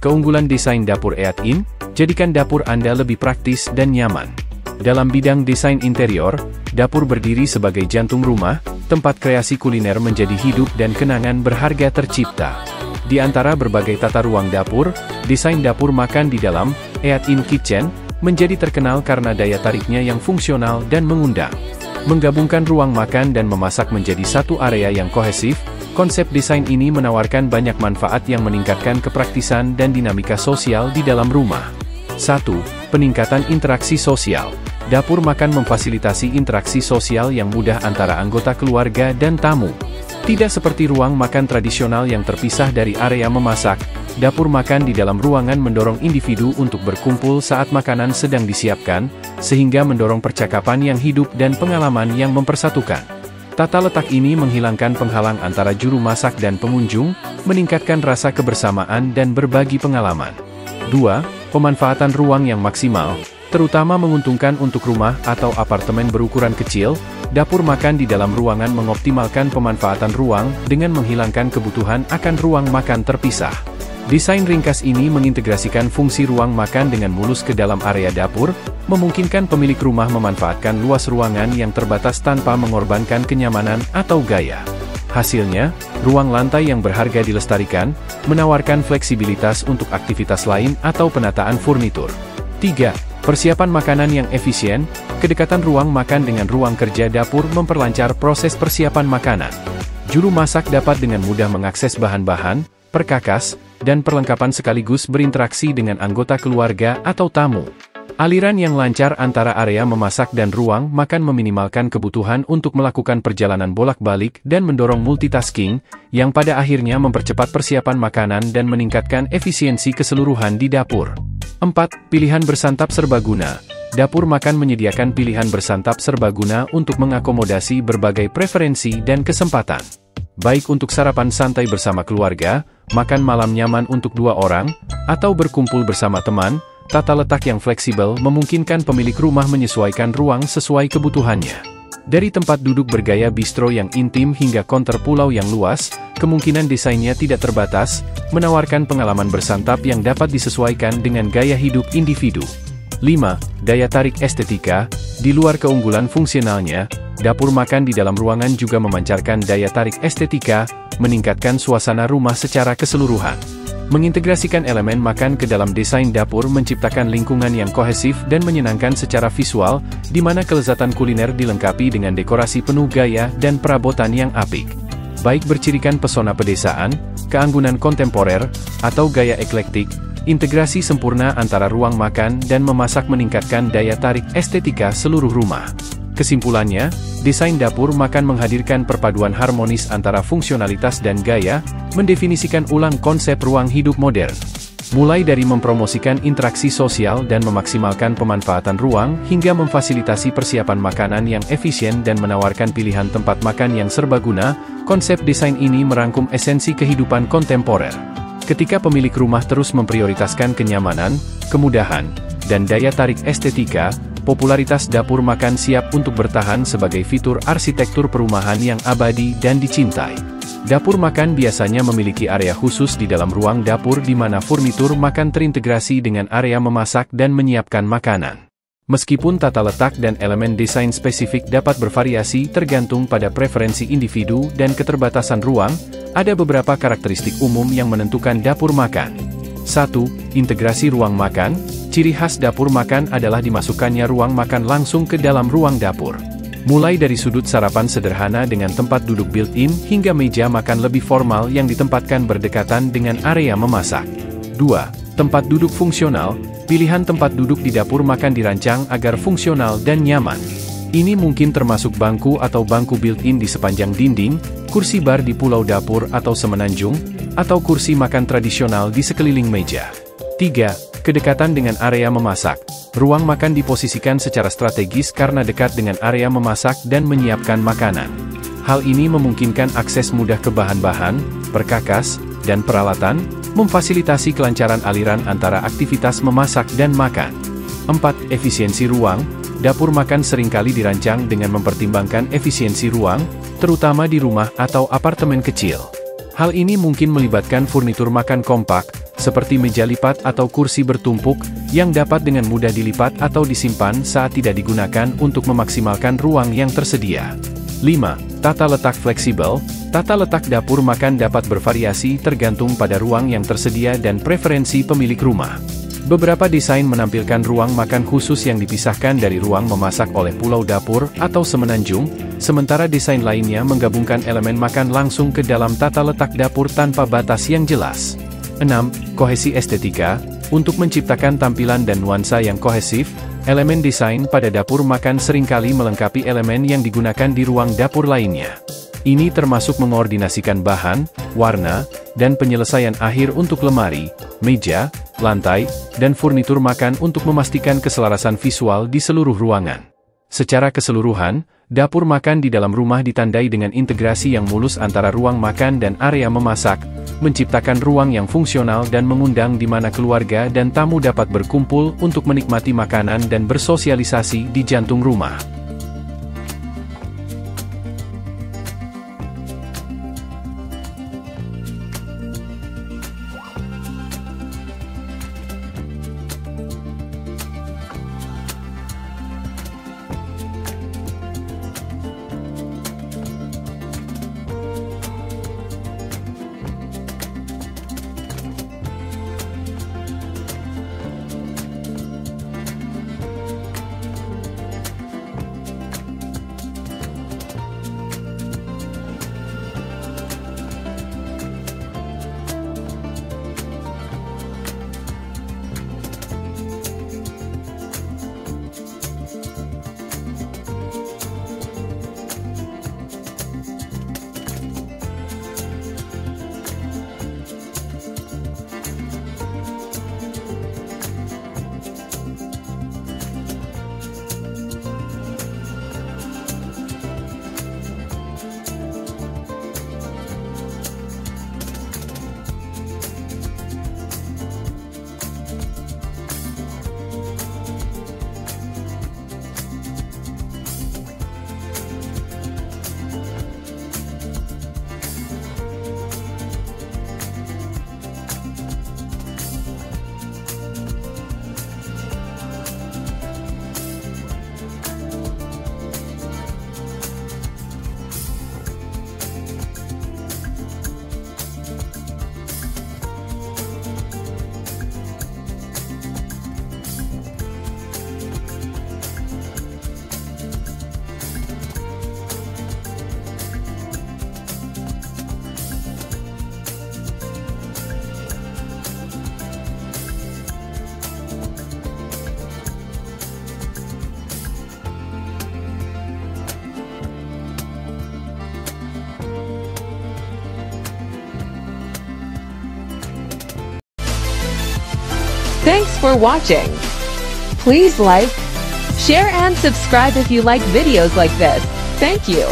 Keunggulan desain dapur EAT-in, jadikan dapur Anda lebih praktis dan nyaman. Dalam bidang desain interior, dapur berdiri sebagai jantung rumah, tempat kreasi kuliner menjadi hidup dan kenangan berharga tercipta. Di antara berbagai tata ruang dapur, desain dapur makan di dalam, EAT-in Kitchen, menjadi terkenal karena daya tariknya yang fungsional dan mengundang. Menggabungkan ruang makan dan memasak menjadi satu area yang kohesif, konsep desain ini menawarkan banyak manfaat yang meningkatkan kepraktisan dan dinamika sosial di dalam rumah. 1. Peningkatan interaksi sosial. Dapur makan memfasilitasi interaksi sosial yang mudah antara anggota keluarga dan tamu. Tidak seperti ruang makan tradisional yang terpisah dari area memasak, dapur makan di dalam ruangan mendorong individu untuk berkumpul saat makanan sedang disiapkan, sehingga mendorong percakapan yang hidup dan pengalaman yang mempersatukan. Tata letak ini menghilangkan penghalang antara juru masak dan pengunjung, meningkatkan rasa kebersamaan dan berbagi pengalaman. 2. Pemanfaatan ruang yang maksimal, terutama menguntungkan untuk rumah atau apartemen berukuran kecil. Dapur makan di dalam ruangan mengoptimalkan pemanfaatan ruang dengan menghilangkan kebutuhan akan ruang makan terpisah. Desain ringkas ini mengintegrasikan fungsi ruang makan dengan mulus ke dalam area dapur, memungkinkan pemilik rumah memanfaatkan luas ruangan yang terbatas tanpa mengorbankan kenyamanan atau gaya. Hasilnya, ruang lantai yang berharga dilestarikan, menawarkan fleksibilitas untuk aktivitas lain atau penataan furnitur. 3. Persiapan makanan yang efisien. Kedekatan ruang makan dengan ruang kerja dapur memperlancar proses persiapan makanan. Juru masak dapat dengan mudah mengakses bahan-bahan, perkakas, dan perlengkapan sekaligus berinteraksi dengan anggota keluarga atau tamu. Aliran yang lancar antara area memasak dan ruang makan meminimalkan kebutuhan untuk melakukan perjalanan bolak-balik dan mendorong multitasking, yang pada akhirnya mempercepat persiapan makanan dan meningkatkan efisiensi keseluruhan di dapur. 4. Pilihan bersantap serbaguna. Dapur makan menyediakan pilihan bersantap serbaguna untuk mengakomodasi berbagai preferensi dan kesempatan. Baik untuk sarapan santai bersama keluarga, makan malam nyaman untuk 2 orang, atau berkumpul bersama teman, tata letak yang fleksibel memungkinkan pemilik rumah menyesuaikan ruang sesuai kebutuhannya. Dari tempat duduk bergaya bistro yang intim hingga counter pulau yang luas, kemungkinan desainnya tidak terbatas, menawarkan pengalaman bersantap yang dapat disesuaikan dengan gaya hidup individu. 5. Daya tarik estetika. Di luar keunggulan fungsionalnya, dapur makan di dalam ruangan juga memancarkan daya tarik estetika, meningkatkan suasana rumah secara keseluruhan. Mengintegrasikan elemen makan ke dalam desain dapur menciptakan lingkungan yang kohesif dan menyenangkan secara visual, di mana kelezatan kuliner dilengkapi dengan dekorasi penuh gaya dan perabotan yang apik. Baik bercirikan pesona pedesaan, keanggunan kontemporer, atau gaya eklektik, integrasi sempurna antara ruang makan dan memasak meningkatkan daya tarik estetika seluruh rumah. Kesimpulannya, desain dapur makan menghadirkan perpaduan harmonis antara fungsionalitas dan gaya, mendefinisikan ulang konsep ruang hidup modern. Mulai dari mempromosikan interaksi sosial dan memaksimalkan pemanfaatan ruang, hingga memfasilitasi persiapan makanan yang efisien dan menawarkan pilihan tempat makan yang serbaguna, konsep desain ini merangkum esensi kehidupan kontemporer. Ketika pemilik rumah terus memprioritaskan kenyamanan, kemudahan, dan daya tarik estetika, popularitas dapur makan siap untuk bertahan sebagai fitur arsitektur perumahan yang abadi dan dicintai. Dapur makan biasanya memiliki area khusus di dalam ruang dapur di mana furnitur makan terintegrasi dengan area memasak dan menyiapkan makanan. Meskipun tata letak dan elemen desain spesifik dapat bervariasi tergantung pada preferensi individu dan keterbatasan ruang, ada beberapa karakteristik umum yang menentukan dapur makan. 1. Integrasi ruang makan. Ciri khas dapur makan adalah dimasukkannya ruang makan langsung ke dalam ruang dapur. Mulai dari sudut sarapan sederhana dengan tempat duduk built-in hingga meja makan lebih formal yang ditempatkan berdekatan dengan area memasak. 2. Tempat duduk fungsional. Pilihan tempat duduk di dapur makan dirancang agar fungsional dan nyaman. Ini mungkin termasuk bangku atau bangku built-in di sepanjang dinding, kursi bar di pulau dapur atau semenanjung, atau kursi makan tradisional di sekeliling meja. 3. Kedekatan dengan area memasak. Ruang makan diposisikan secara strategis karena dekat dengan area memasak dan menyiapkan makanan. Hal ini memungkinkan akses mudah ke bahan-bahan, perkakas, dan peralatan, memfasilitasi kelancaran aliran antara aktivitas memasak dan makan. 4. Efisiensi ruang. Dapur makan seringkali dirancang dengan mempertimbangkan efisiensi ruang, terutama di rumah atau apartemen kecil. Hal ini mungkin melibatkan furnitur makan kompak, seperti meja lipat atau kursi bertumpuk, yang dapat dengan mudah dilipat atau disimpan saat tidak digunakan untuk memaksimalkan ruang yang tersedia. 5. Tata letak fleksibel. Tata letak dapur makan dapat bervariasi tergantung pada ruang yang tersedia dan preferensi pemilik rumah. Beberapa desain menampilkan ruang makan khusus yang dipisahkan dari ruang memasak oleh pulau dapur atau semenanjung, sementara desain lainnya menggabungkan elemen makan langsung ke dalam tata letak dapur tanpa batas yang jelas. 6. Kohesi estetika. Untuk menciptakan tampilan dan nuansa yang kohesif, elemen desain pada dapur makan seringkali melengkapi elemen yang digunakan di ruang dapur lainnya. Ini termasuk mengordinasikan bahan, warna, dan penyelesaian akhir untuk lemari, meja, lantai, dan furnitur makan untuk memastikan keselarasan visual di seluruh ruangan. Secara keseluruhan, dapur makan di dalam rumah ditandai dengan integrasi yang mulus antara ruang makan dan area memasak, menciptakan ruang yang fungsional dan mengundang di mana keluarga dan tamu dapat berkumpul untuk menikmati makanan dan bersosialisasi di jantung rumah. Thanks for watching. Please like, share and subscribe if you like videos like this. Thank you.